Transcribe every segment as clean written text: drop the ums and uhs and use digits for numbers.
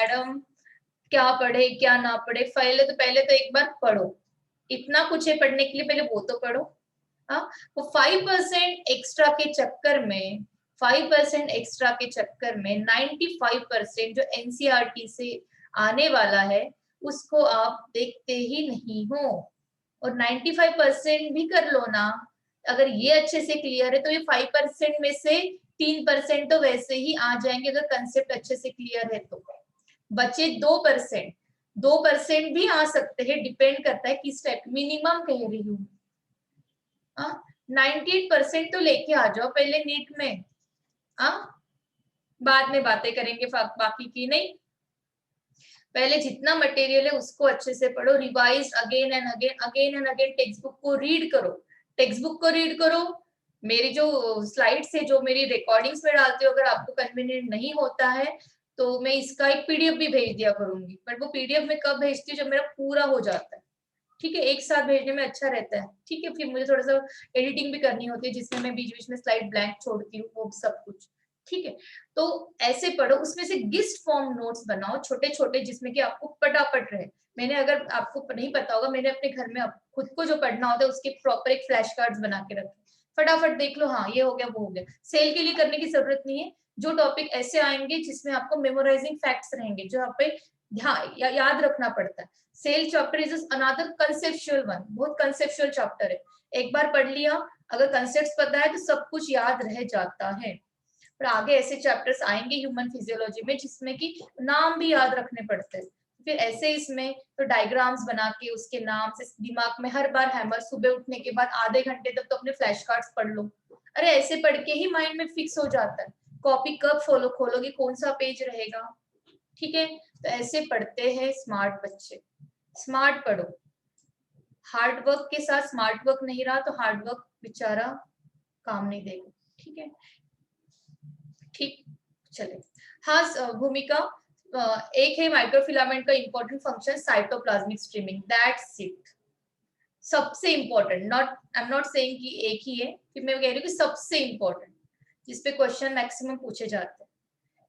Madam क्या पढ़े क्या ना पढ़े, पहले तो एक बार पढ़ो, इतना कुछ है पढ़ने के लिए, पहले वो तो पढ़ो। हाँ, वो 5% एक्स्ट्रा के चक्कर में 5% एक्स्ट्रा के चक्कर में 95% जो एनसीईआरटी से आने वाला है उसको आप देखते ही नहीं हो। और 95% भी कर लो ना, अगर ये अच्छे से क्लियर है तो ये 5% में से 3% तो वैसे ही आ जाएंगे अगर कंसेप्ट अच्छे से क्लियर है तो। बचे 2%, 2% भी आ सकते हैं, डिपेंड करता है किस टाइप, मिनिमम कह रही हूँ। 98% तो लेके आ जाओ पहले नीट में। बाद में बातें करेंगे बाकी की, नहीं, पहले जितना मटेरियल है उसको अच्छे से पढ़ो, revise again and again text book को रीड करो, टेक्स्ट बुक को रीड करो। मेरी जो स्लाइड्स है जो मेरी रिकॉर्डिंग्स में डालती हूँ, अगर आपको कन्वीनियंट नहीं होता है तो मैं इसका एक पीडीएफ भी भेज दिया करूंगी, बट वो पीडीएफ में कब भेजती हूँ जब मेरा पूरा हो जाता है। ठीक है, एक साथ भेजने में अच्छा रहता है। ठीक है, फिर मुझे थोड़ा सा एडिटिंग भी करनी होती है जिसमें मैं बीच बीच में स्लाइड ब्लैंक छोड़ती हूँ, वो सब कुछ। ठीक है, तो ऐसे पढ़ो, उसमें से गिस्ट फॉर्म नोट्स बनाओ छोटे छोटे, जिसमें कि आपको पटापट रहे। मैंने, अगर आपको नहीं पता होगा, मैंने अपने घर में खुद को जो पढ़ना होता है उसके प्रॉपर एक फ्लैश कार्ड्स बना के रखे, फटाफट देख लो, हाँ ये हो गया वो हो गया। सेल के लिए करने की जरूरत नहीं है, जो टॉपिक ऐसे आएंगे जिसमें आपको मेमोराइजिंग फैक्ट्स रहेंगे जो आप पे ध्यान याद रखना पड़ता है। Cell chapter is another conceptual one, बहुत कंसेप्चुअल चैप्टर है। एक बार पढ़ लिया, अगर कंसेप्ट्स पता है तो सब कुछ याद रह जाता है। पर आगे ऐसे चैप्टर्स आएंगे ह्यूमन फिजियोलॉजी में जिसमें कि नाम भी याद रखने पड़ते हैं, फिर ऐसे इसमें तो डायग्राम्स बना के उसके नाम से दिमाग में हर बार हैमर, सुबह उठने के बाद आधे घंटे तक तो अपने फ्लैश कार्ड्स पढ़ लो। अरे ऐसे पढ़ के ही माइंड में फिक्स हो जाता है, कॉपी कब फॉलो खोलोगे, कौन सा पेज रहेगा। ठीक है, तो ऐसे पढ़ते हैं स्मार्ट बच्चे, स्मार्ट पढ़ो। हार्ड वर्क के साथ स्मार्ट वर्क नहीं रहा तो हार्ड वर्क बेचारा काम नहीं देगा। ठीक है, ठीक, चले। हाँ भूमिका, एक है माइक्रोफिलामेंट का important function cytoplasmic streaming, that's it, सबसे important. Not, I am not saying कि एक ही है, फिर मैं कह रही हूँ कि सबसे इंपॉर्टेंट, जिसपे क्वेश्चन मैक्सिमम पूछे जाते हैं।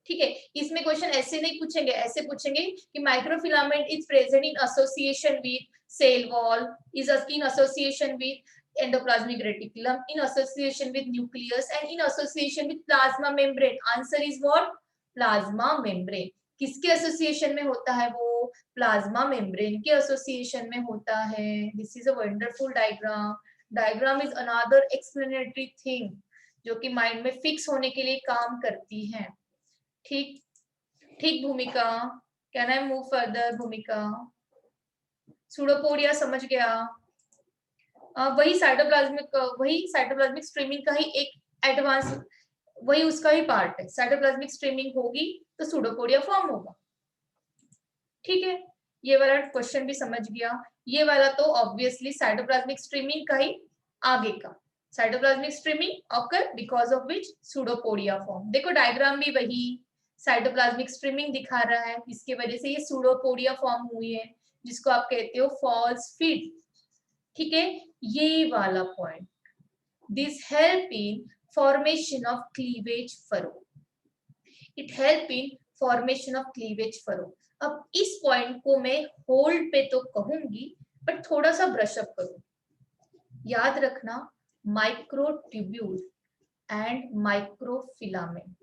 ठीक है, इसमें क्वेश्चन ऐसे नहीं पूछेंगे, ऐसे पूछेंगे कि microfilament is present in association with cell wall, is in association with endoplasmic reticulum, in association with nucleus and in association with plasma membrane. Answer is what? Plasma membrane. किसके एसोसिएशन में होता है वो? प्लाज्मा मेम्ब्रेन के association में होता है। This is a wonderful diagram, diagram is another explanatory thing जो कि माइंड में फिक्स होने के लिए काम करती है। ठीक, ठीक भूमिका, कैन आई मूव फर्दर भूमिका? सूडोपोडिया समझ गया, वही साइटोप्लाज्मिक स्ट्रीमिंग का ही एक एडवांस, वही उसका ही पार्ट है। साइटोप्लाज्मिक स्ट्रीमिंग होगी तो सूडोपोडिया फॉर्म होगा। ठीक है, ये वाला क्वेश्चन भी समझ गया। ये वाला तो ऑब्वियसली साइटोप्लाज्मिक स्ट्रीमिंग का ही आगे का, cytoplasmic streaming occur because of which pseudopodia form. देखो डायग्राम भी वही साइटोप्लाज्मिक स्ट्रीमिंग दिखा रहा है, इसकी वजह से ये सूडोपोडिया फॉर्म हुई है, जिसको आप कहते हो फॉल्स फीट। ठीक है, ये वाला point, this help in formation of cleavage furrow, it help in formation of cleavage furrow. अब इस पॉइंट को मैं होल्ड पे तो कहूंगी, बट थोड़ा सा ब्रश अप करो। याद रखना, माइक्रोट्यूब्यूल एंड माइक्रोफिलामेंट।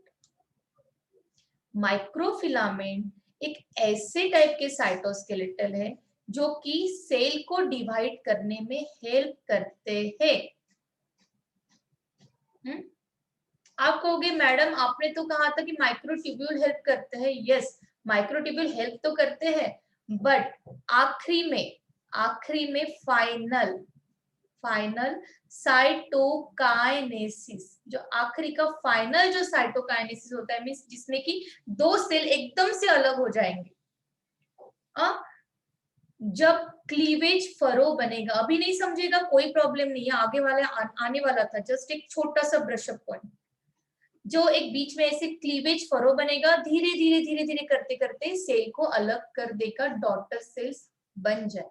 माइक्रोफिलामेंट एक ऐसे टाइप के साइटोस्केलेटल है जो कि सेल को डिवाइड करने में हेल्प करते हैं। आप कहोगे मैडम आपने तो कहा था कि माइक्रोट्यूब्यूल हेल्प करते हैं। यस, माइक्रोट्यूब्यूल हेल्प तो करते हैं, बट आखिरी में फाइनल साइटोकाइनेसिस, जो आखिरी का फाइनल जो साइटोकाइनेसिस होता है, मींस जिसमें कि दो सेल एकदम से अलग हो जाएंगे। जब क्लीवेज फरो बनेगा, अभी नहीं समझेगा कोई प्रॉब्लम नहीं है, आगे वाला आने वाला था, जस्ट एक छोटा सा ब्रशअप पॉइंट। जो एक बीच में ऐसे क्लीवेज फरो बनेगा, धीरे धीरे धीरे धीरे करते करते सेल को अलग कर देकर डॉटर सेल्स बन जाए।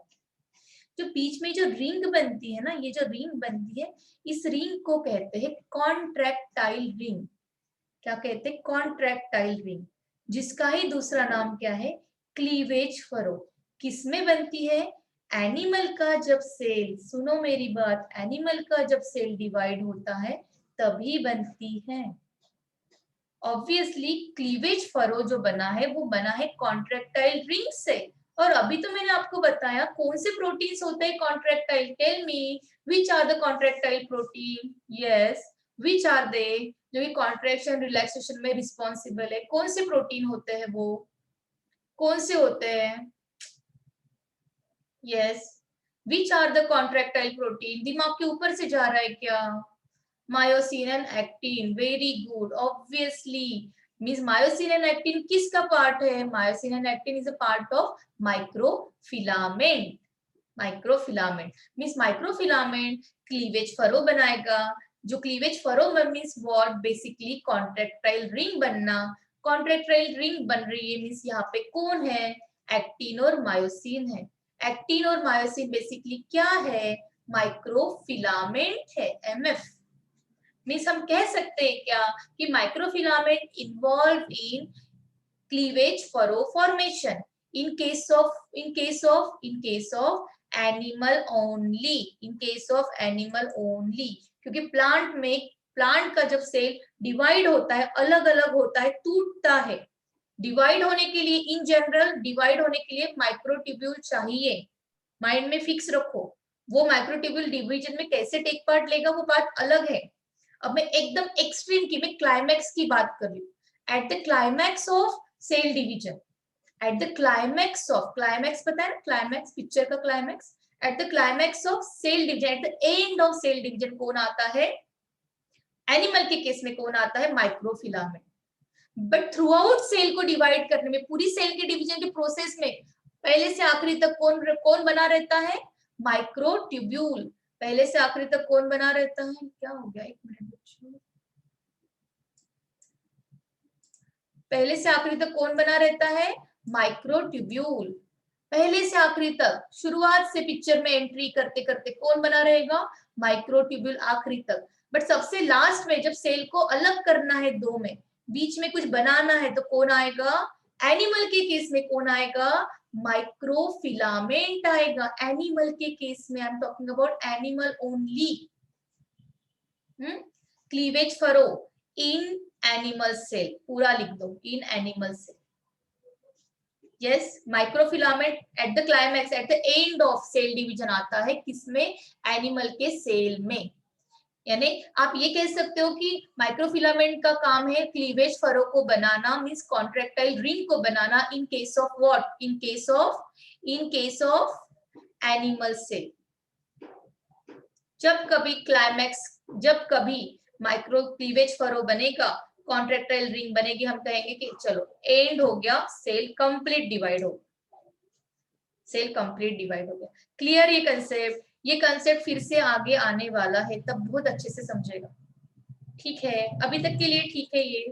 जो बीच में जो रिंग बनती है ना, ये जो रिंग बनती है, इस रिंग को कहते हैं कॉन्ट्रैक्टाइल रिंग। क्या कहते हैं? Contractile ring. जिसका ही दूसरा नाम क्या है, क्लीवेज फरो। किसमें बनती है, एनिमल का जब सेल, सुनो मेरी बात, एनिमल का जब सेल डिवाइड होता है तभी बनती है। ऑब्वियसली क्लीवेज फरो जो बना है वो बना है कॉन्ट्रेक्टाइल रिंग से। और अभी तो मैंने आपको बताया कौन से प्रोटीन्स होते हैं contractile, tell me which are the contractile protein, yes which are they, जो कि कॉन्ट्रैक्शन रिलैक्सेशन में रिस्पॉन्सिबल है, कौन से प्रोटीन होते हैं वो, कौन से होते हैं, yes which are the contractile protein. दिमाग के ऊपर से जा रहा है क्या, myosin and actin, very good, obviously means myosin and actin किसका पार्ट है, myosin and actin is a part of microfilament. Microfilament means microfilament cleavage furrow बनाएगा, जो cleavage furrow means what, basically contractile ring बनना। Contractile ring बन रही है means यहाँ पे कौन है, एक्टिन और मायोसिन है। एक्टिन और मायोसिन बेसिकली क्या है, माइक्रोफिलामेंट है, एमएफ। मींस हम कह सकते हैं क्या कि microfilament involve in cleavage furrow formation in case of animal only, in case of animal only, क्योंकि प्लांट में, प्लांट का जब सेल डिवाइड होता है, अलग अलग होता है, टूटता है, डिवाइड होने के लिए, इन जनरल डिवाइड होने के लिए माइक्रोट्यूब्यूल चाहिए, माइंड में फिक्स रखो। वो माइक्रोट्यूब्यूल डिवीजन में कैसे टेक पार्ट लेगा वो बात अलग है। अब मैं एकदम एक्सट्रीम की, मैं क्लाइमैक्स की बात कर रही हूँ, at the climax of cell division, at the climax of, climax पता है ना, क्लाइमैक्स पिक्चर का climax, at the climax of cell division, at the end of cell division कौन आता है, एनिमल के केस में कौन आता है, microfilament. But throughout cell को डिवाइड करने में, पूरी सेल के डिवीजन के प्रोसेस में पहले से आखिरी तक कौन कौन बना रहता है, माइक्रोट्यूब्यूल। पहले से आखिरी तक कौन बना रहता है, क्या हो गया, एक मिनट बच्चों, पहले से आखिरी तक कौन बना रहता है, माइक्रोट्यूब्यूल। पहले से आखिरी तक, शुरुआत से पिक्चर में एंट्री करते करते कौन बना रहेगा, माइक्रोट्यूब्यूल आखिरी तक। बट सबसे लास्ट में जब सेल को अलग करना है दो में, बीच में कुछ बनाना है, तो कौन आएगा, एनिमल के केस में कौन आएगा, माइक्रोफिलामेंट आएगा। एनिमल के केस में, I am talking about animal only. Cleavage furrow in animal cell, पूरा लिख दो, in animal cell, yes microfilament at the climax, at the end of cell division आता है, किसमें, एनिमल के सेल में। यानी आप ये कह सकते हो कि माइक्रोफिलामेंट का काम है क्लीवेज फरो को बनाना, मींस कॉन्ट्रेक्टाइल रिंग को बनाना, in case of what, in case of animal cell. जब कभी क्लाइमैक्स, जब कभी माइक्रो क्लीवेज फरो बनेगा, कॉन्ट्रेक्टाइल रिंग बनेगी, हम कहेंगे कि चलो एंड हो गया, सेल कंप्लीट डिवाइड हो, सेल कंप्लीट डिवाइड हो गया। क्लियर ये कंसेप्ट, ये कंसेप्ट फिर से आगे आने वाला है, तब बहुत अच्छे से समझेगा। ठीक है, अभी तक के लिए ठीक है ये।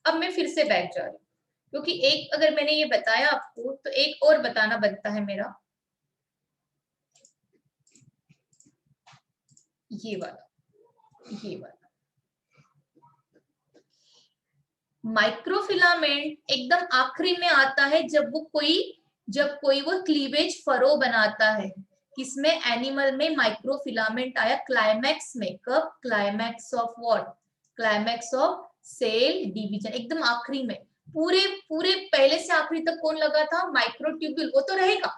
अब मैं फिर से बैठ जा रही हूँ, क्योंकि एक अगर मैंने ये बताया आपको, तो एक और बताना बनता है मेरा, ये वाला, ये वाला माइक्रोफिलामेंट एकदम आखिरी में आता है, जब कोई वो क्लीवेज फरो बनाता है, किसमें, एनिमल में माइक्रोफिलामेंट आया क्लाइमैक्स में, कब, climax of what, climax of cell division, एकदम आखिरी में। पूरे पूरे पहले से आखिरी तक कौन लगा था, माइक्रोट्यूब्यूल, वो तो रहेगा,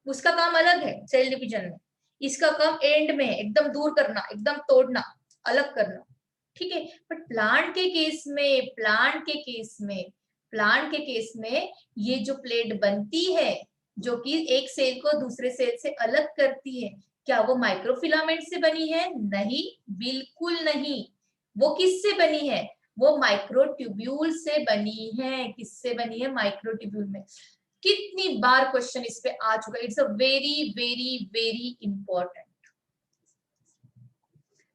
उसका काम अलग है सेल डिवीजन में, इसका काम एंड में एकदम दूर करना, एकदम तोड़ना, अलग करना, ठीक है। बट प्लांट के केस में, प्लांट के केस में ये जो प्लेट बनती है, जो कि एक सेल को दूसरे सेल से अलग करती है, क्या वो माइक्रोफिलामेंट से बनी है, नहीं, बिल्कुल नहीं। वो किससे बनी है, वो माइक्रोट्यूब्यूल से बनी है, किससे बनी है, माइक्रोट्यूब्यूल में। कितनी बार क्वेश्चन इस पे आ चुका है, it's a very very very important.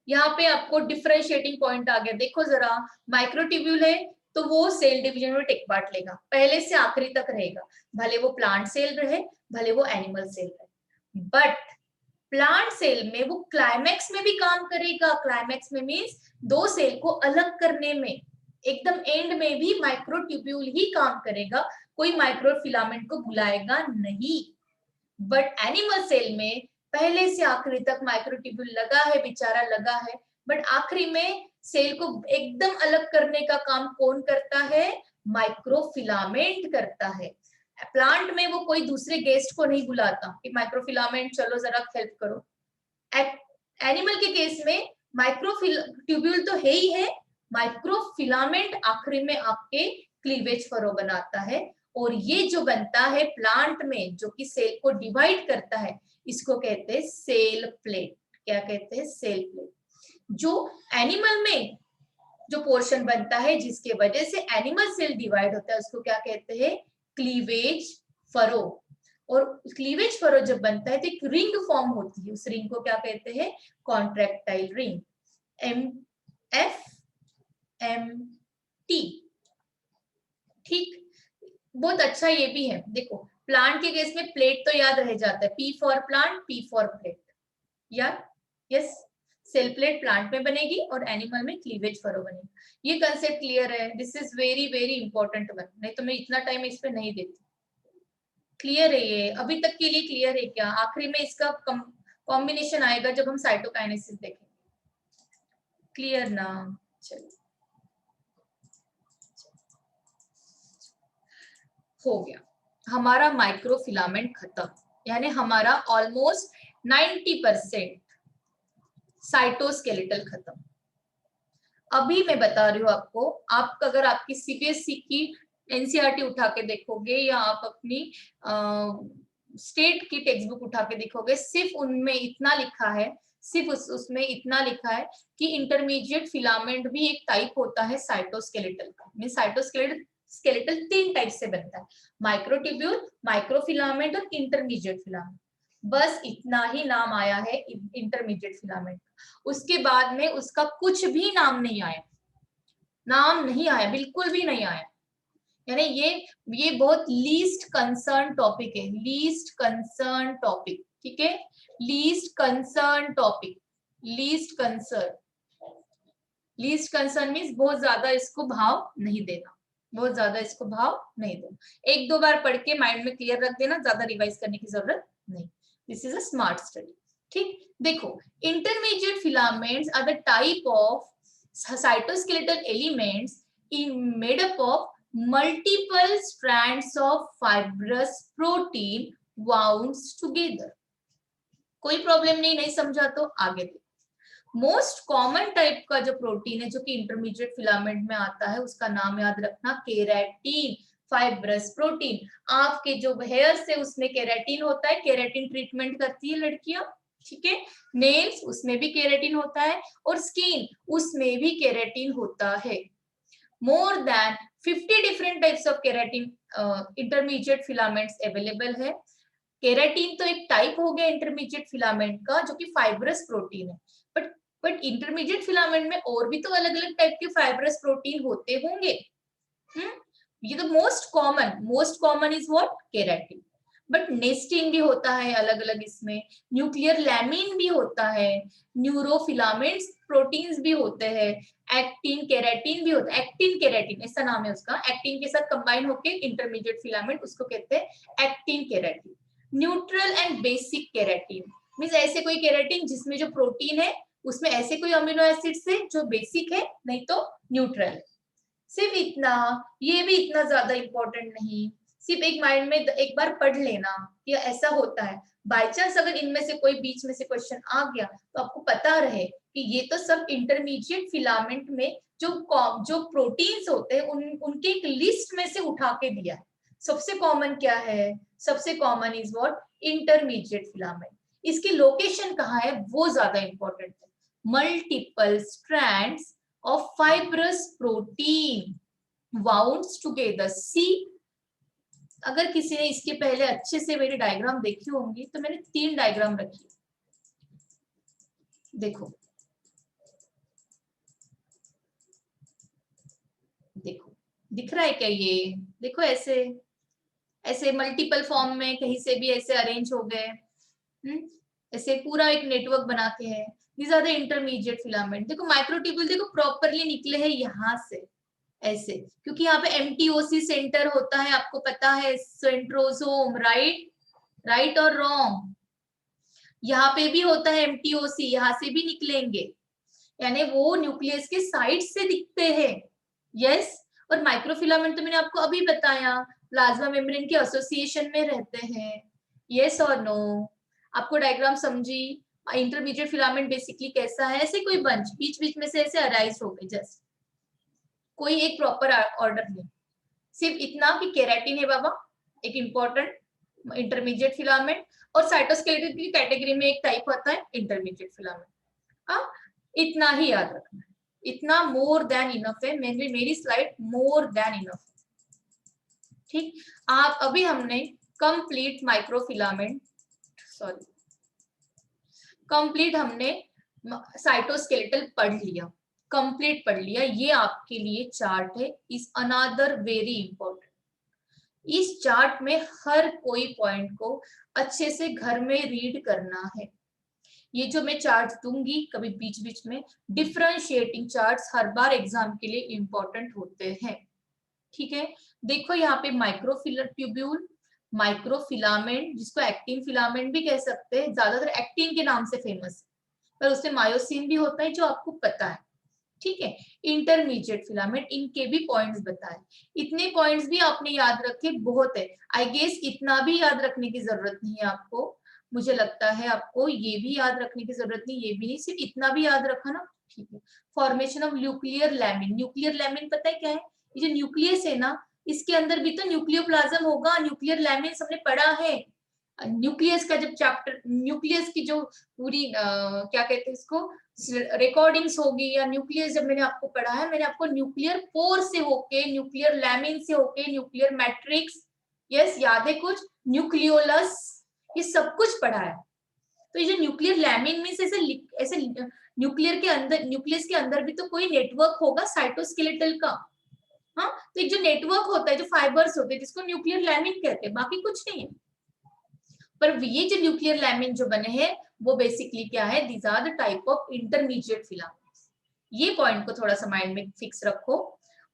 यहाँ पे आपको डिफरेंशिएटिंग पॉइंट आ गया, देखो जरा, माइक्रोट्यूब्यूल है तो वो सेल डिवीजन में टेक पार्ट लेगा, पहले से आखिरी तक रहेगा, भले वो प्लांट सेल रहे, भले वो एनिमल सेल रहे। बट प्लांट सेल में वो क्लाइमैक्स में भी काम करेगा, क्लाइमैक्स में मींस दो सेल को अलग करने में, एकदम एंड में भी माइक्रोट्यूब्यूल ही काम करेगा, कोई माइक्रोफिलामेंट को बुलाएगा नहीं। बट एनिमल सेल में पहले से आखिरी तक माइक्रोट्यूब्यूल लगा है, बेचारा लगा है, बट आखिरी में सेल को एकदम अलग करने का काम कौन करता है? माइक्रोफिलामेंट करता है। प्लांट में वो कोई दूसरे गेस्ट को नहीं बुलाता कि माइक्रोफिलामेंट चलो जरा हेल्प करो। एनिमल के केस में माइक्रोट्यूब्यूल तो है ही है, माइक्रोफिलामेंट आखिरी में आपके क्लीवेज फरो बनाता है, और ये जो बनता है प्लांट में जो कि सेल को डिवाइड करता है, इसको कहते हैं सेल प्लेट। क्या कहते हैं? Cell plate. जो एनिमल में जो पोर्शन बनता है जिसके वजह से एनिमल सेल डिवाइड होता है, उसको क्या कहते हैं? Cleavage furrow. और क्लीवेज फरो जब बनता है तो एक रिंग फॉर्म होती है, उस रिंग को क्या कहते हैं? Contractile ring, MFMT। ठीक, बहुत अच्छा ये भी है। देखो प्लांट के केस में प्लेट तो याद रह जाता है, P for plant, P for plate, यार यस। सेल प्लेट प्लांट में बनेगी और एनिमल में क्लीवेज फरो बनेगी। ये कंसेप्ट क्लियर है? This is very very important one, नहीं तो मैं इतना टाइम इस पे नहीं देती। क्लियर है ये? अभी तक के लिए क्लियर है क्या? आखिरी में इसका कॉम्बिनेशन आएगा जब हम साइटोकाइनेसिस देखेंगे। क्लियर ना? चलो हो गया हमारा माइक्रोफिलामेंट खत्म, यानी हमारा ऑलमोस्ट 90% साइटोस्केलेटल खत्म। अभी मैं बता रही हूँ आपको, आप अगर आपकी सीबीएसई की एनसीईआरटी उठा के देखोगे या आप अपनी स्टेट की टेक्स्ट बुक उठा के देखोगे, सिर्फ उनमें इतना लिखा है, सिर्फ उसमें इतना लिखा है कि इंटरमीडिएट फिलामेंट भी एक टाइप होता है साइटोस्केलेटल का। मीन साइटोस्केलेटल 3 टाइप से बनता है, माइक्रोट्यूब्यूल, माइक्रोफिलामेंट और इंटरमीडिएट फिलामेंट। बस इतना ही नाम आया है इंटरमीडिएट फिलामेंट। उसके बाद में उसका कुछ भी नाम नहीं आया, नाम नहीं आया, बिल्कुल भी नहीं आया। यानी ये बहुत लीस्ट कंसर्न टॉपिक है, लीस्ट कंसर्न टॉपिक। ठीक है, least concern topic, least concern means बहुत ज्यादा इसको भाव नहीं देना, बहुत ज्यादा इसको भाव नहीं देना। 1-2 बार पढ़ के माइंड में क्लियर रख देना, ज्यादा रिवाइज करने की जरूरत नहीं। This is a smart study. ठीक, देखो intermediate filaments are the type of cytoskeletal elements made up of multiple strands of fibrous protein wound together। कोई प्रॉब्लम नहीं समझा तो आगे देखो। मोस्ट कॉमन टाइप का जो प्रोटीन है जो कि इंटरमीडिएट फिलामेंट में आता है, उसका नाम याद रखना, केराटिन फाइब्रस प्रोटीन। आपके जो हेयर से उसमें केराटिन होता है, केराटिन ट्रीटमेंट करती है लड़कियां। ठीक है, नेल्स उसमें भी केराटिन होता है, और स्किन उसमें भी केराटिन होता है। More than 50 different types of keratin intermediate filaments available है। केराटिन तो एक टाइप हो गया इंटरमीडिएट फिलामेंट का जो कि फाइब्रस प्रोटीन है, बट इंटरमीडिएट फिलामेंट में और भी तो अलग अलग टाइप के फाइब्रस प्रोटीन होते होंगे। ये तो most common is what? Keratin. But नेस्टिन भी होता है अलग अलग, इसमें न्यूक्लियर लैमिन भी होता है, न्यूरोफिलामेंट्स प्रोटीन्स भी होते हैं, एक्टिन केराटिन भी होता है। एक्टिन केराटिन ऐसा नाम है उसका, एक्टिन के साथ कंबाइन होकर इंटरमीडिएट फिलामेंट, उसको कहते हैं actin keratin. Neutral and basic keratin means ऐसे कोई केराटिन जिसमें जो प्रोटीन है उसमें ऐसे कोई अमीनो एसिड्स है जो बेसिक है, नहीं तो न्यूट्रल है। सिर्फ इतना, ये भी इतना ज्यादा इंपॉर्टेंट नहीं, सिर्फ एक माइंड में एक बार पढ़ लेना कि ऐसा होता है। बाय चांस अगर इनमें से कोई बीच में से क्वेश्चन आ गया तो आपको पता रहे कि ये तो सब इंटरमीडिएट फिलामेंट में जो प्रोटीन्स होते हैं उनके एक लिस्ट में से उठा के दिया है। सबसे कॉमन क्या है? सबसे common is what? Intermediate filament. इसकी लोकेशन कहाँ है वो ज्यादा इंपॉर्टेंट है। Multiple strands of fibrous protein wound together। See, अगर किसी ने इसके पहले अच्छे से मेरी डायग्राम देखी होंगी तो मैंने 3 डायग्राम रखी। देखो देखो दिख रहा है क्या? ये देखो ऐसे ऐसे मल्टीपल फॉर्म में कहीं से भी ऐसे अरेंज हो गए, ऐसे पूरा एक नेटवर्क बना के है। These are the intermediate filament। देखो माइक्रोट्यूब्यूल देखो प्रॉपरली निकले हैं यहाँ से, ऐसे, क्योंकि यहाँ पे एमटीओसी सेंटर होता है, आपको पता है, सेंट्रोसोम, राइट और रॉन्ग। यहाँ पे भी होता है एमटीओसी, यहाँ से भी निकलेंगे, यानी वो न्यूक्लियस के साइड से दिखते हैं। यस, और माइक्रोफिलामेंट तो मैंने आपको अभी बताया, प्लाज्मा मेम्ब्रेन के एसोसिएशन में रहते हैं। यस और नो? आपको डायग्राम समझी? इंटरमीडिएट फिलामेंट बेसिकली कैसा है, ऐसे कोई बंच बीच बीच में से ऐसे अराइज हो गए, जस्ट कोई एक प्रॉपर ऑर्डर नहीं, सिर्फ इतना कि केराटिन है बाबा, एक इंपॉर्टेंट इंटरमीडिएट फिलामेंट, और साइटोस्केलेटन की कैटेगरी में एक टाइप होता है इंटरमीडिएट फिलामेंट। इतना ही याद रखना है, इतना मोर देन इनफ है, मेरी स्लाइड मोर देन इनफ। ठीक, आप अभी हमने कंप्लीट माइक्रोफिलामेंट, सॉरी कंप्लीट हमने साइटोस्केलेटल पढ़ लिया, कंप्लीट पढ़ लिया। ये आपके लिए चार्ट है, इज अनदर वेरी इंपॉर्टेंट। इस चार्ट में हर कोई पॉइंट को अच्छे से घर में रीड करना है। ये जो मैं चार्ट दूंगी कभी बीच बीच में, डिफरेंशिएटिंग चार्ट्स हर बार एग्जाम के लिए इंपॉर्टेंट होते हैं। ठीक है, देखो यहाँ पे माइक्रोफिलर ट्यूब्यूल, माइक्रोफिलामेंट, जिसको एक्टिन फिलामेंट भी कह सकते हैं, ज्यादातर एक्टिन के नाम से फेमस है, पर उसमें मायोसिन भी होता है जो आपको पता है। ठीक है, इंटरमीडिएट फिलामेंट, इनके भी पॉइंट्स बताए। इतने पॉइंट्स भी आपने याद रखे, बहुत है। आई गेस इतना भी याद रखने की जरूरत नहीं है आपको, मुझे लगता है आपको ये भी याद रखने की जरूरत नहीं, ये भी नहीं, सिर्फ इतना भी याद रखा ना, ठीक है। Formation of nuclear lamin, nuclear lamin पता है क्या है? ये जो न्यूक्लियस है ना, इसके अंदर भी तो न्यूक्लियोप्लाज्म होगा, न्यूक्लियर लैमिन हमने पढ़ा है। न्यूक्लियस का जब चैप्टर, न्यूक्लियस की जो पूरी क्या कहते हैं इसको, रिकॉर्डिंग्स होगी, या न्यूक्लियस जब मैंने आपको पढ़ा है, मैंने आपको न्यूक्लियर पोर से होके, न्यूक्लियर लैमिन से होके, न्यूक्लियर मैट्रिक्स, यस याद है कुछ, न्यूक्लियोलस, ये सब कुछ पढ़ा है। तो ये जो न्यूक्लियर लैमिन में से ऐसे न्यूक्लियर के अंदर, न्यूक्लियस के अंदर भी तो कोई नेटवर्क होगा साइटोस्केलेटल का। हाँ, तो एक जो नेटवर्क होता है, जो फाइबर्स होते हैं, जिसको न्यूक्लियर लैमिन कहते हैं, बाकी कुछ नहीं है। पर ये जो न्यूक्लियर लैमिन जो बने हैं, वो बेसिकली क्या है, these are the type of intermediate filaments. ये पॉइंट को थोड़ा सा माइंड में फिक्स रखो,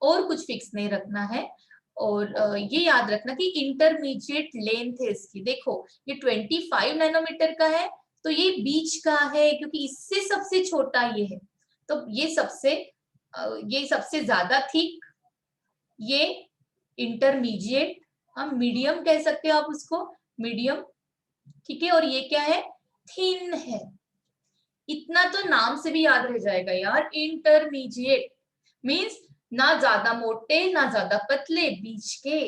और कुछ फिक्स नहीं रखना है। और ये याद रखना कि इंटरमीडिएट लेंथ है इसकी, देखो ये 25 नैनोमीटर का है, तो ये बीच का है, क्योंकि इससे सबसे छोटा ये है, तो ये सबसे ज्यादा थिक, ये इंटरमीडिएट, हम मीडियम कह सकते हो आप उसको, मीडियम, ठीक है, और ये क्या है, थिन है। इतना तो नाम से भी याद रह जाएगा यार, इंटरमीडिएट मींस ना ज्यादा मोटे ना ज्यादा पतले, बीच के।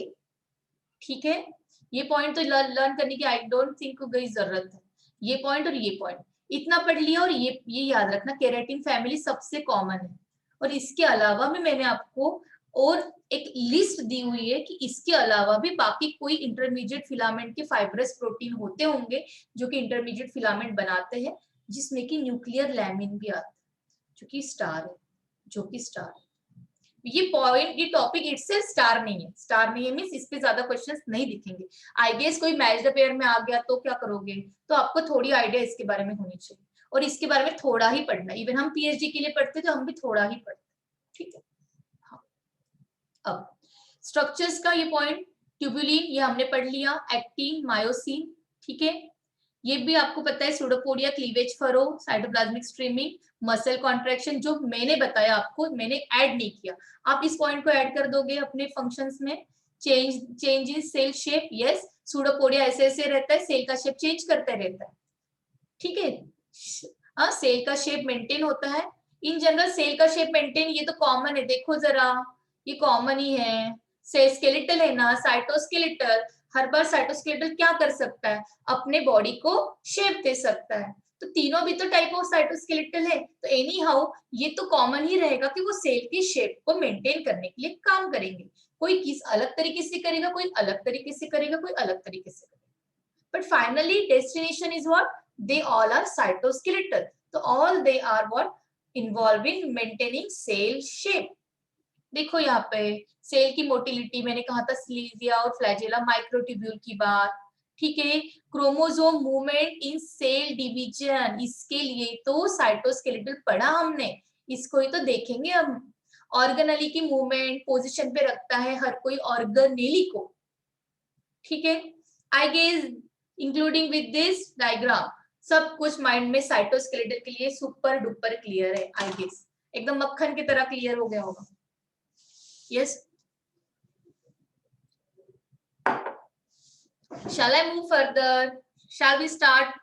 ठीक है, ये पॉइंट तो लर्न करने की आई डोंट थिंक कोई जरूरत है। ये पॉइंट और ये पॉइंट इतना पढ़ लिया, और ये याद रखना, केराटिन फैमिली सबसे कॉमन है। और इसके अलावा भी मैंने आपको और एक लिस्ट दी हुई है कि इसके अलावा भी बाकी कोई इंटरमीडिएट फिलामेंट के फाइब्रस प्रोटीन होते होंगे जो कि इंटरमीडिएट फिलामेंट बनाते हैं, जिसमें कि न्यूक्लियर लैमिन भी आता है, जो कि स्टार है, जो कि स्टार है। ये पॉइंट, ये टॉपिक इटसेल्फ स्टार नहीं है, स्टार नहीं है मींस इस पे ज्यादा क्वेश्चंस नहीं दिखेंगे। आई गेस कोई मैच द पेयर में आ गया तो क्या करोगे, तो आपको थोड़ी आइडिया इसके बारे में होनी चाहिए, और इसके बारे में थोड़ा ही पढ़ना, इवन हम पीएचडी के लिए पढ़ते तो हम भी थोड़ा ही पढ़ते। ठीक है, हाँ। अब स्ट्रक्चर्स का ये पॉइंट, ट्यूबुलिन ये हमने पढ़ लिया, एक्टिन, मायोसिन, ठीक है, ये भी आपको पता है, pseudopodia, cleavage furrow, cytoplasmic streaming, muscle contraction, जो मैंने बताया आपको, मैंने ऐड नहीं किया, आप इस पॉइंट को ऐड कर दोगे अपने फंक्शंस में। Change in cell shape, yes, pseudopodia ऐसे ऐसे रहता है, सेल का शेप चेंज करता रहता है, ठीक है, सेल का शेप मेंटेन होता है, इन जनरल सेल का शेप मेंटेन, ये तो कॉमन है, देखो जरा ये कॉमन ही है, स्केलेटल है ना, साइटोस्केलेटल, हर बार साइटोस्केलेटल क्या कर सकता है, अपने बॉडी को शेप दे सकता है, तो तीनों भी तो टाइप ऑफ साइटोस्केलेटल है, तो एनी हाउ ये तो कॉमन ही रहेगा कि वो सेल की शेप को मेंटेन करने के लिए काम करेंगे, कोई किस अलग तरीके से करेगा, कोई अलग तरीके से करेगा, कोई अलग तरीके से करेगा, but finally destination is what, they all are cytoskeletal, so all they are what, involving maintaining cell shape। देखो यहाँ पे सेल की मोटिलिटी, मैंने कहा था सिलीजिया और फ्लैजेला, माइक्रोट्यूब्यूल की बात, ठीक है, chromosome movement in cell division, इसके लिए तो साइटोस्केलेटल पढ़ा हमने, इसको ही तो देखेंगे हम। ऑर्गेनेली की मूवमेंट पोजीशन पे रखता है हर कोई ऑर्गेनेली को, ठीक है। I guess including with this diagram सब कुछ माइंड में साइटोस्केलेटल के लिए सुपर डुपर क्लियर है। आई गेस एकदम मक्खन की तरह क्लियर हो गया होगा। Yes, shall I move further? Shall we start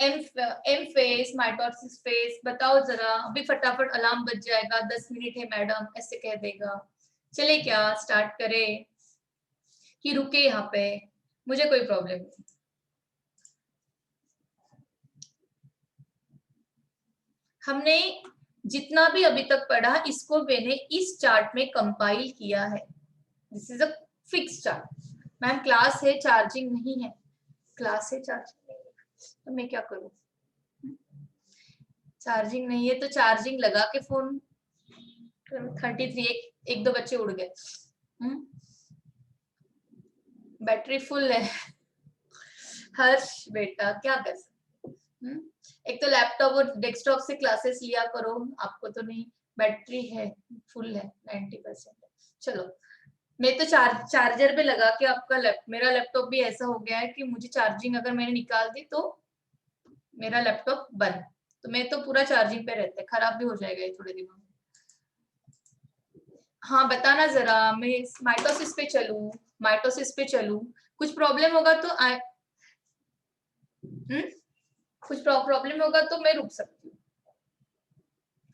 M phase, mitosis phase? बताओ जरा, अभी फटाफट अलार्म बज जाएगा, 10 मिनट है मैडम ऐसे कह देगा। चले क्या स्टार्ट करें कि रुके यहाँ पे? मुझे कोई प्रॉब्लम नहीं। हमने जितना भी अभी तक पढ़ा इसको मैंने इस चार्ट में कंपाइल किया है। This is a fix chart. Ma'am class है, चार्जिंग नहीं है। क्लास है, चार्जिंग नहीं है तो मैं क्या करूं? चार्जिंग नहीं है तो चार्जिंग लगा के फोन 33 एक दो बच्चे उड़ गए। बैटरी फुल है। हर्ष बेटा क्या कर सकते? एक तो लैपटॉप और डेस्कटॉप से क्लासेस लिया करो, आपको तो नहीं। बैटरी है फुल है 90%। चलो मैं तो चार्जर पे लगा के आपका मेरा लैपटॉप भी ऐसा हो गया है कि मुझे चार्जिंग अगर मैंने निकाल दी तो मेरा लैपटॉप बंद। तो मैं तो पूरा चार्जिंग पे रहता है, खराब भी हो जाएगा ये थोड़े दिनों में। हाँ बताना जरा, मैं माइटोसिस पे चलूं, माइटोसिस पे चलूं, कुछ प्रॉब्लम होगा तो कुछ प्रॉब्लम होगा तो मैं रुक सकती हूँ।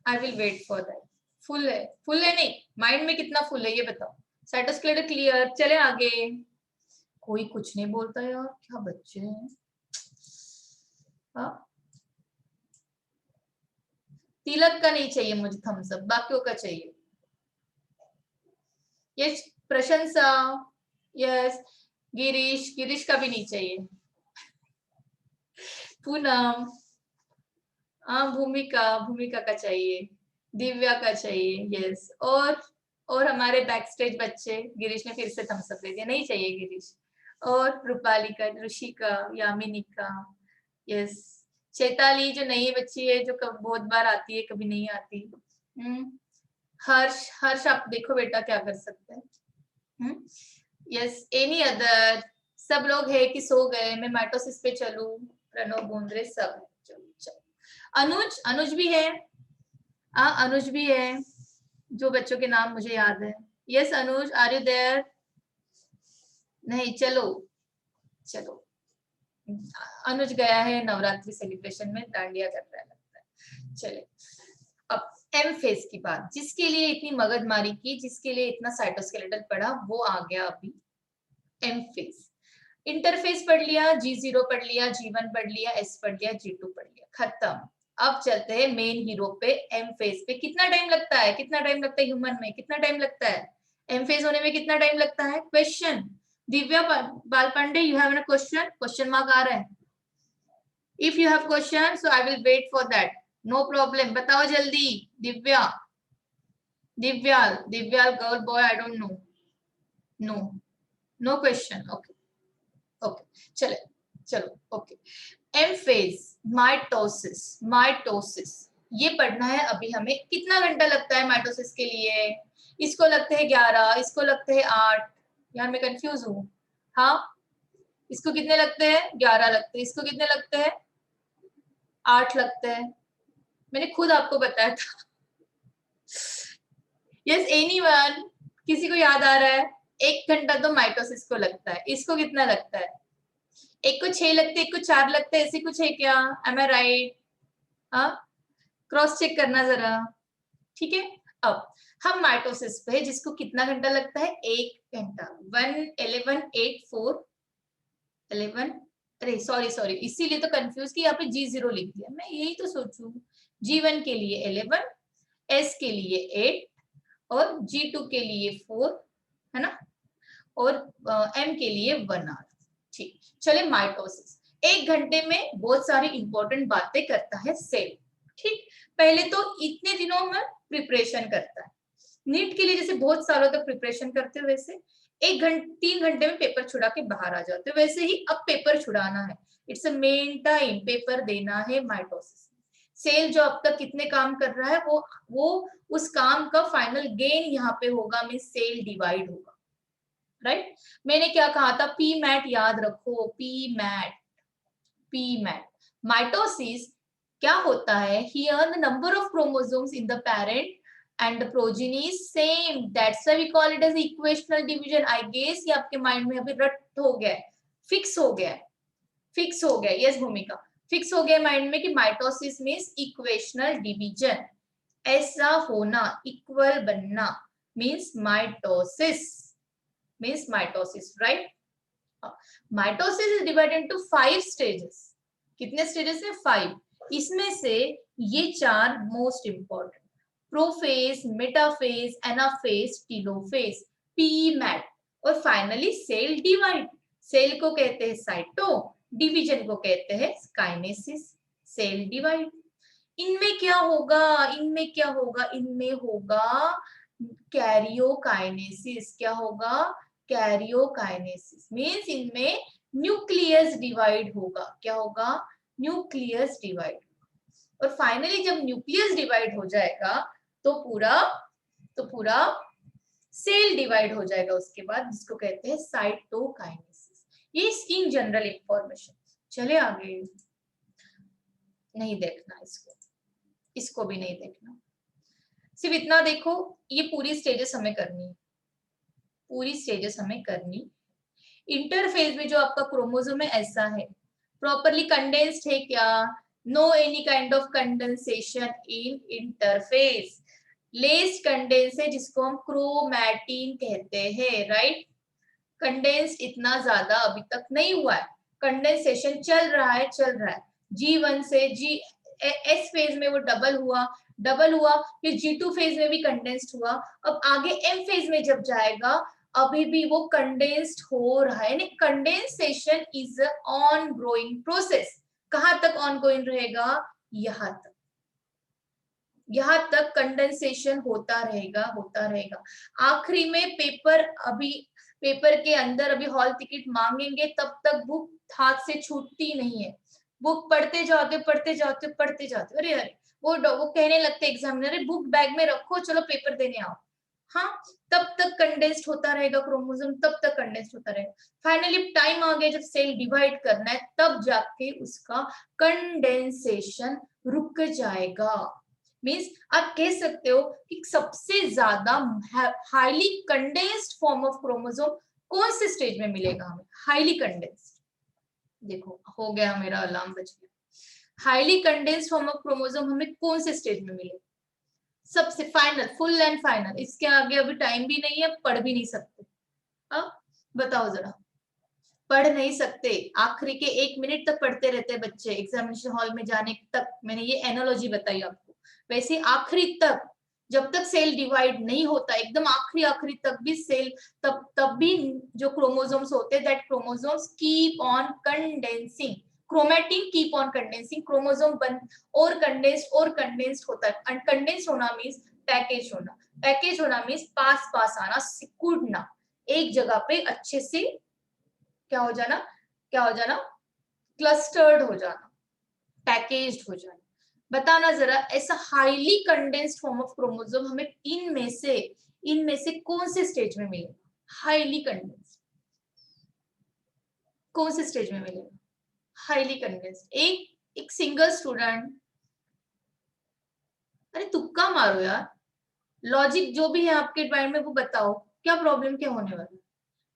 I will wait for that. Full है, फुल है नहीं, माइंड में कितना फुल है ये बताओ। साइटोस्केलेटल क्लियर, चले आगे। कोई कुछ नहीं बोलता यार, क्या बच्चे हैं। हाँ तिलक का नहीं चाहिए मुझे थम्स अप, बाकियों का चाहिए। यस प्रशंसा, यस गिरीश, गिरीश का भी नहीं चाहिए। पूनम, हाँ भूमिका, भूमिका का चाहिए। दिव्या का चाहिए, यस। और हमारे बैक स्टेज बच्चे, गिरीश ने फिर से थम्स अप दे दिया, नहीं चाहिए गिरीश। और रूपाली का, ऋषिका, यामिनी का, यस। चैताली जो नई बच्ची है जो बहुत बार आती है कभी नहीं आती। हर्ष, हर्ष आप देखो बेटा क्या कर सकते हैं। Yes any other? सब लोग है कि सो गए? मैं माइटोसिस पे चलूं? प्रणव बोंद्रे सब है, चलो चलो। अनुज, अनुज भी है। अनुज भी है, जो बच्चों के नाम मुझे याद है। Yes Anuj, are you there? नहीं, चलो चलो। अनुज गया है नवरात्रि सेलिब्रेशन में, डांडिया कर रहा है लगता है। चले अब एम फेज की बात, जिसके लिए इतनी मगजमारी की, जिसके लिए इतना साइटोस्केलेटल पढ़ा, वो आ गया अभी एम फेज। इंटरफेस पढ़ लिया, G0 पढ़ लिया, G1 पढ़ लिया, S पढ़ लिया, G2 पढ़ लिया, खत्म। अब चलते हैं मेन हीरो पे, एम फेज पे। कितना टाइम लगता है, कितना टाइम लगता है ह्यूमन में, कितना टाइम लगता है एम फेज होने में, कितना टाइम लगता है? Question, Divya Bal Pandey, you have a question? Question mark आ रहा है। If you have question so I will wait for that, no problem. बताओ जल्दी। दिव्या, दिव्याल, दिव्याल girl boy, I don't know. No, no question, okay okay चले, चलो okay. M phase, mitosis, mitosis ये पढ़ना है अभी हमें। कितना घंटा लगता है माइटोसिस के लिए? इसको लगते हैं 11, इसको लगते हैं 8। यार मैं कंफ्यूज हूँ। हाँ इसको कितने लगते हैं? 11 लगते हैं। इसको कितने लगते हैं? 8 लगते हैं। मैंने खुद आपको बताया था। यस एनीवन, किसी को याद आ रहा है? 1 घंटा तो माइटोसिस को लगता है। इसको कितना लगता है? एक को 6 लगते, एक को 4 लगते, ऐसे कुछ है क्या? एम आई राइट? हाँ क्रॉस चेक करना जरा, ठीक है। अब हम माइटोसिस पे, जिसको कितना घंटा लगता है? 1 घंटा। 1 11 8 4 11, अरे सॉरी सॉरी, इसीलिए तो कंफ्यूज कि यहाँ पे G0 लिख दिया। मैं यही तो सोचूं, G1 के लिए 11, S के लिए 8 और G2 के लिए 4, है ना, और M के लिए 1 आवर। ठीक, चले माइटोसिस 1 घंटे में बहुत सारी इंपॉर्टेंट बातें करता है सेल। ठीक, पहले तो इतने दिनों में प्रिपरेशन करता है। नीट के लिए जैसे बहुत सालों तक प्रिपरेशन करते हो, वैसे 3 घंटे में पेपर छुड़ा के बाहर आ जाते हो, वैसे ही अब पेपर छुड़ाना है। It's a main time, paper देना है माइटोसिस। सेल जो अब तक कितने काम कर रहा है वो उस काम का फाइनल गेन यहाँ पे होगा, मीन सेल डिवाइड होगा, राइट। मैंने क्या कहा था, पी मैट याद रखो, पी मैट। माइटोसिस क्या होता है, here the number of chromosomes in the parent and the progeny is same, that's why we call it as equational division. I guess ये आपके माइंड में अभी रट हो गया है, फिक्स हो गया। यस भूमिका, फिक्स हो गया माइंड में कि माइटोसिस मीन्स इक्वेशनल डिवीजन, ऐसा होना, इक्वल बनना means mitosis, right. Mitosis is divided into 5 stages. कितने स्टेजेस है? 5। इसमें से ये 4 most important, prophase, metaphase, anaphase, telophase, P mat, और फाइनली सेल डिवाइड। सेल को कहते हैं साइटो, डिवीजन को कहते हैं काइनेसिस, सेल डिवाइड। इनमें क्या होगा, इनमें होगा कैरियोकाइनेसिस। क्या होगा? कैरियोकाइनेसिस मींस इनमें न्यूक्लियस डिवाइड होगा। क्या होगा? Nucleus divide. और फाइनली जब न्यूक्लियस डिवाइड हो जाएगा तो पूरा सेल डिवाइड हो जाएगा उसके बाद, जिसको कहते हैं साइटोकाइनेसिस। ये इन जनरल इंफॉर्मेशन। चले आगे, नहीं देखना इसको भी नहीं देखना, सिर्फ इतना देखो, ये पूरी स्टेजेस हमें करनी। इंटरफेज में जो आपका क्रोमोसोम है ऐसा है, प्रॉपरली कंडेंस्ड है क्या? No any kind of condensation in interphase. Less condense है जिसको हम क्रोमैटिन कहते हैं, राइट। कंडेंस इतना ज्यादा अभी तक नहीं हुआ है, कंडेंसेशन चल रहा है। G1 से S फेज में वो डबल हुआ, फिर G2 फेज में भी कंडेंस्ड हुआ। अब आगे M फेज में जब जाएगा अभी भी वो कंडेंस्ड हो रहा है, यानी condensation is on growing process. कहां तक ऑन गोइंग रहेगा? यहाँ तक कंडेंसेशन होता रहेगा। आखिरी में पेपर के अंदर अभी हॉल टिकट मांगेंगे, तब तक बुक हाथ से छूटती नहीं है। बुक पढ़ते जाते। अरे वो कहने लगते एग्जामिनर, बुक बैग में रखो, चलो पेपर देने आओ। हाँ, तब तक कंडेंस्ड होता रहेगा क्रोमोसोम, तब तक कंडेंस्ड होता रहेगा। फाइनली टाइम आ गया जब सेल डिवाइड करना है, तब जाके उसका कंडेंसेशन रुक जाएगा। मीन्स आप कह सकते हो कि सबसे ज्यादा highly condensed form of chromosome कौन से स्टेज में मिलेगा हमें? Highly condensed. देखो हो गया, मेरा अलार्म बज गया। Highly condensed form of chromosome हमें कौन से स्टेज में मिलेगा? सबसे फाइनल, फुल एंड फाइनल। इसके आगे अभी टाइम भी नहीं है, पढ़ भी नहीं सकते। अब बताओ जरा, पढ़ नहीं सकते, आखिरी के 1 मिनट तक पढ़ते रहते बच्चे एग्जामिनेशन हॉल में जाने तक। मैंने ये एनालॉजी बताई आपको। वैसे आखिरी तक, जब तक सेल डिवाइड नहीं होता, एकदम आखिरी तक भी सेल, तब भी जो क्रोमोसोम्स होते हैं, that chromosomes keep on condensing, chromatin keep on condensing, chromosome बन और कंडेंस्ड होता है। एंड कंडेंस्ड होना मींस पैकेज होना मींस पास आना, सिकुड़ना, एक जगह पे अच्छे से क्या हो जाना, क्लस्टर्ड हो जाना, पैकेज्ड हो जाना। बताना जरा, ऐसा highly condensed form of chromosome हमें इनमें से कौन से स्टेज में मिलेगा? हाईली कंडेंस्ड कौन से स्टेज में मिलेगा? Highly condensed. एक सिंगल स्टूडेंट, अरे तुक्का मारो यार, लॉजिक जो भी है आपके माइंड में वो बताओ, क्या प्रॉब्लम क्या होने वाली?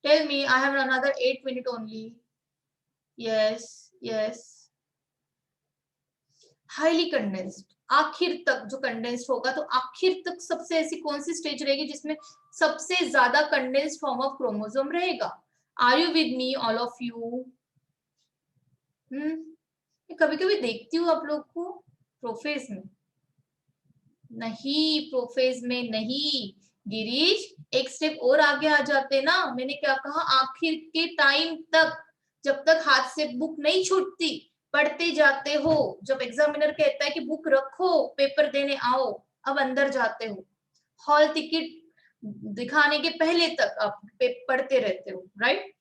Tell me, I have another 8 minute only. Yes highly condensed, आखिर तक जो कंडेंस्ड होगा, तो आखिर तक सबसे ऐसी कौन सी स्टेज रहेगी जिसमें सबसे ज्यादा कंडेंस्ड फॉर्म ऑफ क्रोमोसोम रहेगा? Are you with me all of you? कभी कभी देखती हूँ आप लोग को प्रोफेज में नहीं, गिरीश एक स्टेप और आगे आ जाते ना। मैंने क्या कहा? आखिर के टाइम तक, जब तक हाथ से बुक नहीं छूटती, पढ़ते जाते हो। जब एग्जामिनर कहता है कि बुक रखो, पेपर देने आओ, अब अंदर जाते हो, हॉल टिकट दिखाने के पहले तक आप पढ़ते रहते हो, राइट।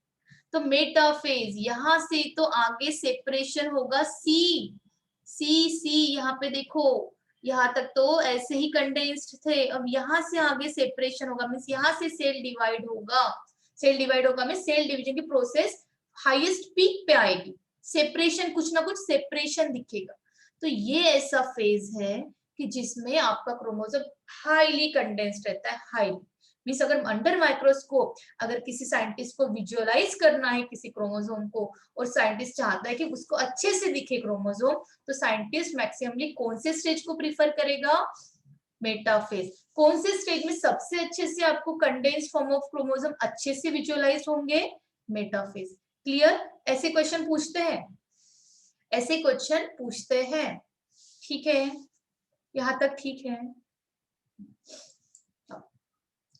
तो मेटाफेज, यहां से तो आगे सेपरेशन होगा सी यहाँ पे देखो, यहाँ तक तो ऐसे ही कंडेंस्ड थे, अब यहाँ से आगे सेपरेशन होगा, मीन्स यहाँ से सेल डिवाइड होगा, सेल डिवाइड होगा मीन्स सेल डिवीजन की प्रोसेस हाईएस्ट पीक पे आएगी, सेपरेशन कुछ ना कुछ सेपरेशन दिखेगा। तो ये ऐसा फेज है कि जिसमें आपका क्रोमोसोम हाईली कंडेंस्ड रहता है, हाईली मीन्स अगर अंडर माइक्रोस्कोप अगर किसी साइंटिस्ट को विजुअलाइज करना है किसी क्रोमोसोम को और साइंटिस्ट चाहता है कि उसको अच्छे से दिखे क्रोमोसोम, तो साइंटिस्ट मैक्सिममली कौन से स्टेज को प्रीफर करेगा, मेटाफेज। कौन से स्टेज में सबसे अच्छे से आपको कंडेंस्ड फॉर्म ऑफ क्रोमोसोम अच्छे से विजुअलाइज होंगे, मेटाफेज। क्लियर? ऐसे क्वेश्चन पूछते हैं, ऐसे क्वेश्चन पूछते हैं, ठीक है, यहां तक ठीक है।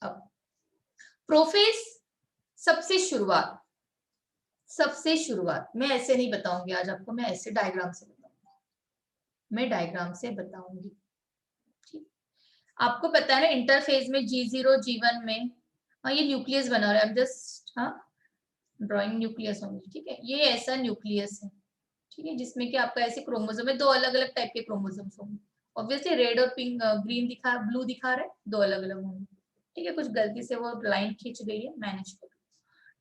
अब प्रोफेज सबसे शुरुआत, सबसे शुरुआत मैं ऐसे नहीं बताऊंगी आज आपको, मैं ऐसे डायग्राम से बताऊंगी, मैं डायग्राम से बताऊंगी, ठीक। आपको पता है ना इंटरफेज में G0 G1 में, हाँ ये न्यूक्लियस बना रहा है, जस्ट हाँ ड्राइंग न्यूक्लियस होंगी, ठीक है, ये ऐसा न्यूक्लियस है, ठीक है, जिसमें कि आपका ऐसे क्रोमोसोम में दो अलग अलग टाइप के क्रोमोसोम्स होंगे, ऑब्वियसली रेड और पिंक ग्रीन दिखा, ब्लू दिखा रहा है, दो अलग अलग होंगे, ठीक है, कुछ गलती से वो लाइन खींच गई है, मैनेज करो,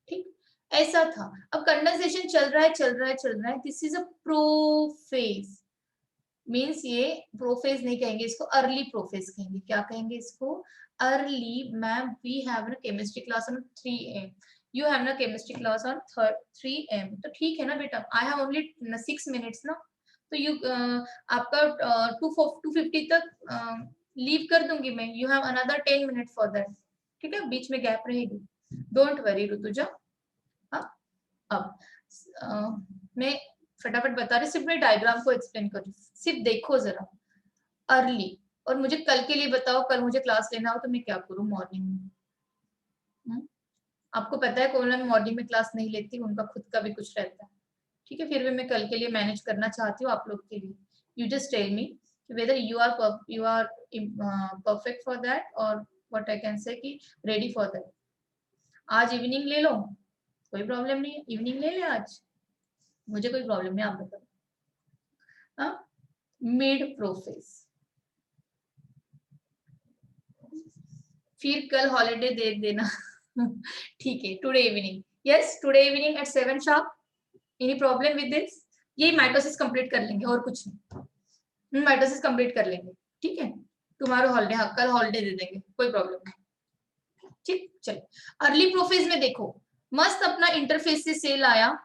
ठीक, ऐसा था। अब कंडेंसेशन चल रहा है चल रहा है चल रहा है, this is a prophase, means ये प्रोफेज नहीं कहेंगे इसको, अर्ली प्रोफेज कहेंगे, क्या कहेंगे इसको, अर्ली। मैम वी हैव ना chemistry class on 3 AM, you have ना केमिस्ट्री क्लास ऑन 3 AM, तो ठीक है ना बेटा, आई हैव ओनली 6 मिनट्स ना, तो यू आपका 250 तक लीव कर दूंगी मैं, you have another 10 minute for that, ठीक है, बीच में गैप रहेगी, डोंट वरी ऋतुजा। हाँ अब मैं फटाफट बता रही, सिर्फ मैं डायग्राम को एक्सप्लेन कर रही, सिर्फ देखो जरा, अर्ली। और मुझे कल के लिए बताओ, कल मुझे क्लास लेना हो तो मैं क्या करूं मॉर्निंग में, आपको पता है कौन मॉर्निंग में क्लास नहीं लेती, उनका खुद का भी कुछ रहता है, ठीक है, फिर भी मैं कल के लिए मैनेज करना चाहती हूँ आप लोग के लिए, you just tell me whether you are perfect for that और व्हाट आई कैन से कि रेडी फॉर दैट। आज इवनिंग ले लो, कोई प्रॉब्लम नहीं है, इवनिंग ले ले आज, मुझे कोई प्रॉब्लम नहीं, आप बताओ। मिड प्रोफेज, फिर कल हॉलीडे दे देना ठीक है, today evening, yes today evening at 7 sharp, any problem with this, ये माइटोसिस कंप्लीट कर लेंगे और कुछ नहीं, माइटोसिस कंप्लीट कर लेंगे, ठीक है, तुम्हारा हॉलीडे, हाँ कल हॉलीडे दे देंगे, कोई प्रॉब्लम नहीं, ठीक। चलो अर्ली प्रोफेज में देखो, मस्त अपना इंटरफेस से सेल आया,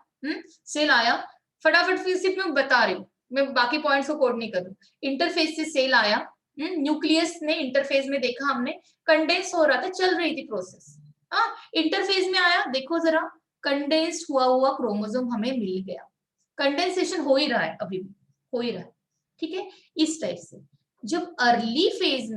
सेल आया, फटाफट फिर सिर्फ मैं बता रही हूँ, मैं बाकी पॉइंट्स को कोड नहीं कर रही, इंटरफेस से सेल आया, न्यूक्लियस ने इंटरफेज में देखा हमने, कंडेंस हो रहा था, चल रही थी प्रोसेस, हाँ इंटरफेज में आया, देखो जरा कंडेंस्ड हुआ हुआ क्रोमोसोम हमें मिल गया, कंडेंसेशन हो ही रहा है, अभी भी हो ही रहा है, ठीक है, इस टाइप से। जब अर्ली फेज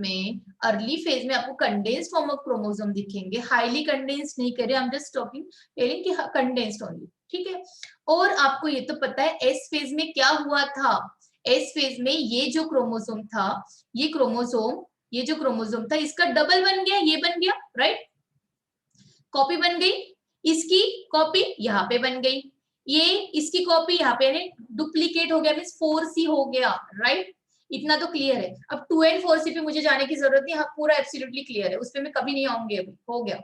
में आपको कंडेंस्ड फॉर्म ऑफ क्रोमोसोम दिखेंगे, हाईली कंडेंस्ड नहीं करे, I am just talking telling कि कंडेंस्ड ओनली, ठीक है। और आपको ये तो पता है एस फेज में क्या हुआ था, एस फेज में ये जो क्रोमोसोम था, ये जो क्रोमोसोम था इसका डबल बन गया, ये बन गया, राइट, कॉपी बन गई, इसकी कॉपी यहाँ पे बन गई, ये इसकी कॉपी यहाँ पे, यानी डुप्लीकेट हो गया, मींस 4C हो गया, राइट, इतना तो क्लियर है। अब 2 and 4C पे मुझे जाने की जरूरत नहीं, हाँ पूरा एब्सोल्युटली क्लियर है, उस पे मैं कभी नहीं आऊंगी, अभी हो गया,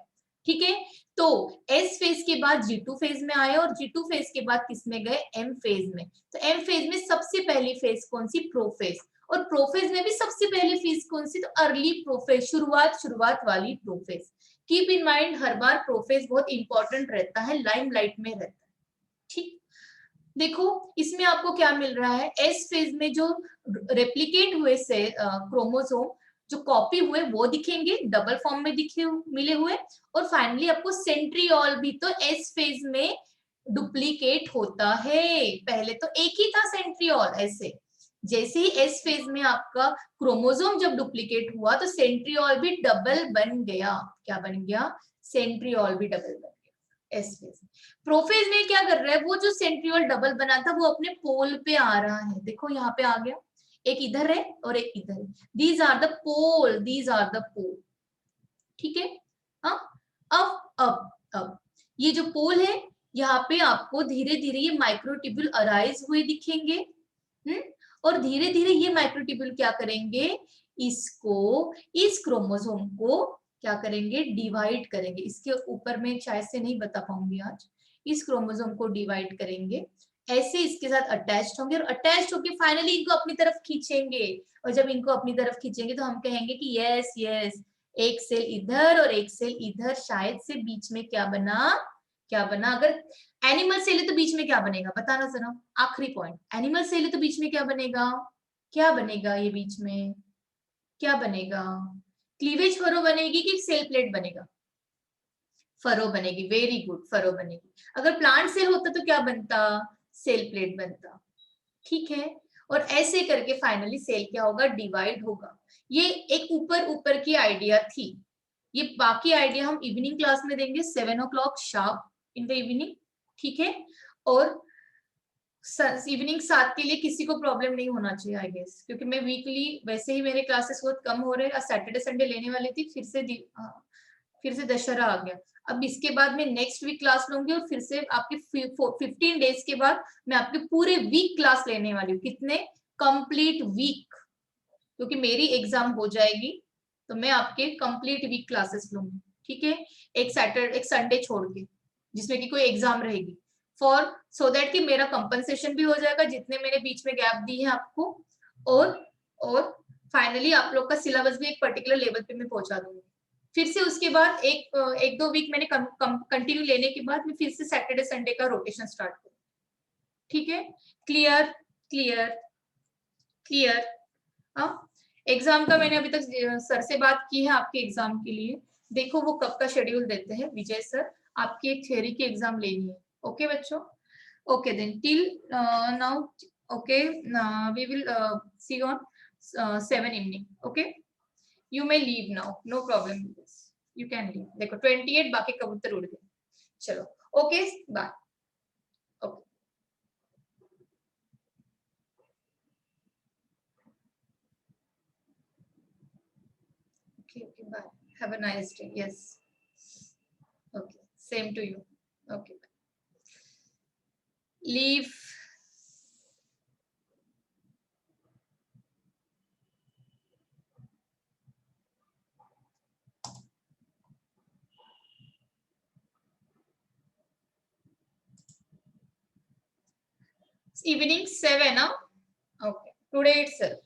ठीक है। तो एस फेज के बाद G2 फेज में आए और G2 फेज के बाद किस में गए, एम फेज में। तो एम फेज में सबसे पहली फेज कौन सी, प्रोफेज, और प्रोफेज में भी सबसे पहली फेज कौन सी, तो अर्ली प्रोफेज, शुरुआत वाली prophase. Keep in mind her bar prophase बहुत इंपॉर्टेंट रहता है, लाइमलाइट में रहता है, ठीक। देखो इसमें आपको क्या मिल रहा है, एस फेज में जो रेप्लिकेट हुए से क्रोमोसोम जो कॉपी हुए वो दिखेंगे, डबल फॉर्म में दिखे मिले हुए, और फाइनली आपको सेंट्रियोल भी तो एस फेज में डुप्लीकेट होता है, पहले तो एक ही था सेंट्रियोल, ऐसे जैसे ही एस फेज में आपका क्रोमोसोम जब डुप्लीकेट हुआ तो सेंट्रियोल भी डबल बन गया, क्या बन गया, सेंट्रियोल भी डबल बन गया एस फेज। प्रोफेज में क्या कर रहा है, वो जो सेंट्रियोल डबल बना था वो अपने पोल पे आ रहा है, देखो यहाँ पे आ गया, एक इधर है और एक इधर है, these are the pole, these are the pole, ठीक है। हाँ अब ये जो पोल है यहाँ पे आपको धीरे धीरे ये माइक्रोट्यूब्यूल अराइज हुए दिखेंगे, और धीरे धीरे ये माइक्रोट्यूब्यूल क्या करेंगे, इसको, इस क्रोमोसोम को क्या करेंगे, डिवाइड करेंगे। इसके ऊपर मैं शायद से नहीं बता पाऊंगी आज। इस क्रोमोसोम को डिवाइड करेंगे, ऐसे इसके साथ अटैच्ड होंगे और अटैच्ड होके फाइनली इनको अपनी तरफ खींचेंगे। और जब इनको अपनी तरफ खींचेंगे तो हम कहेंगे कि यस यस, एक सेल इधर और एक सेल इधर, शायद से बीच में क्या बना, क्या बना। अगर एनिमल सेल है तो बीच में क्या बनेगा, बताना जरा, आखिरी पॉइंट। एनिमल सेल है तो बीच में क्या बनेगा, क्या बनेगा ये बीच में, क्या बनेगा, क्लीवेज फरो बनेगी कि सेल प्लेट बनेगा, फरो बनेगी, वेरी गुड, फरो बनेगी। अगर प्लांट सेल होता तो क्या बनता, सेल प्लेट बनता, ठीक है। और ऐसे करके फाइनली सेल क्या होगा, डिवाइड होगा। ये एक ऊपर ऊपर की आइडिया थी, ये बाकी आइडिया हम इवनिंग क्लास में देंगे 7 o'clock sharp in the evening, ठीक है। और इवनिंग 7 के लिए किसी को प्रॉब्लम नहीं होना चाहिए आई गेस, क्योंकि मैं वीकली वैसे ही मेरे क्लासेस बहुत कम हो रहे हैं, सैटरडे संडे लेने वाली थी, फिर से दशहरा आ गया। अब इसके बाद मैं नेक्स्ट वीक क्लास लूंगी और फिर से आपके 15 डेज के बाद मैं आपके पूरे वीक क्लास लेने वाली हूँ। कितने, कंप्लीट वीक, क्योंकि मेरी एग्जाम हो जाएगी तो मैं आपके कंप्लीट वीक क्लासेस लूंगी, ठीक है। एक सैटरडे एक संडे छोड़ के, जिसमें कि कोई एग्जाम रहेगी, फॉर सो दैट कि मेरा कंपनसेशन भी हो जाएगा जितने मैंने बीच में गैप दी है आपको। और फाइनली आप लोग का सिलेबस भी एक पर्टिकुलर लेवल पे मैं पहुंचा दूंगी। फिर से उसके बाद एक दो वीक मैंने कंटिन्यू लेने के बाद मैं फिर से सैटरडे संडे का रोटेशन स्टार्ट करूँ, ठीक है। Clear, clear, clear. हाँ, एग्जाम का मैंने अभी तक सर से बात की है आपके एग्जाम के लिए। देखो वो कब का शेड्यूल देते हैं विजय सर, आपकी एक थ्योरी की एग्जाम लेनी है, ओके बच्चों। Okay then till now, okay, we will see on 7 evening, okay. You may leave now, no problem, you can leave. देखो 28 बाकी कबूतर उड़ गए, चलो okay bye, okay okay, okay, bye, have a nice day, yes, okay, same to you, okay, leave. Evening 7, huh? Okay, today itself.